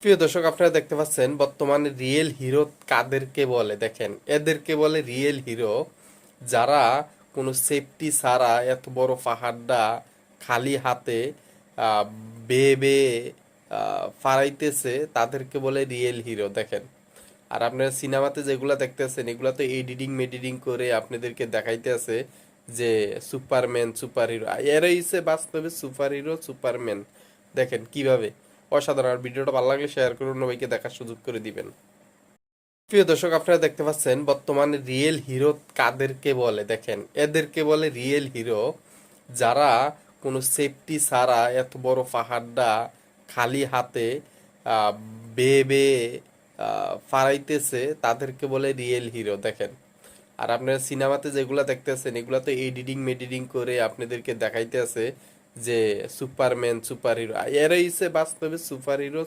প্রিয় দর্শক, আপনারা দেখতে পাচ্ছেন বর্তমানে রিয়েল হিরো কাদেরকে বলে। দেখেন, এদেরকে বলে রিয়েল হিরো যারা কোনো সেফটি ছাড়া এত বড় পাহাড়টা খালি হাতে আহ, বেয়ে বেয়ে ফারাইতেছে, তাদেরকে বলে রিয়েল হিরো। দেখেন, আর আপনারা সিনেমাতে যেগুলা দেখতেছেন এগুলা তো এডিটিং মেডিটিং করে আপনাদেরকে দেখাইতে আছে যে সুপারম্যান সুপার হিরো। এরাই হচ্ছে বাস্তবে সুপার হিরো সুপারম্যান। দেখেন কিভাবে অসাধারণ। আর ভিডিওটা ভালো লাগলে শেয়ার করুন, সবাইকে দেখার সুযোগ করে দিবেন। প্রিয় দর্শক, আপনারা দেখতে পাচ্ছেন বর্তমানে রিয়েল হিরো কাদেরকে বলে। দেখেন, এদেরকে বলে রিয়েল হিরো যারা কোনো সেফটি ছাড়া এত বড় পাহাড়টা খালি হাতে আহ, বেয়ে বেয়ে ফারাইতেছে, তাদেরকে বলে রিয়েল হিরো। দেখেন, আর আপনারা সিনেমাতে যেগুলা দেখতেছেন এগুলা তো এডিটিং মেডিটিং করে আপনাদেরকে দেখাইতে আছে যে সুপারম্যান সুপার হিরো। এরাই হচ্ছে বাস্তবে সুপার হিরো।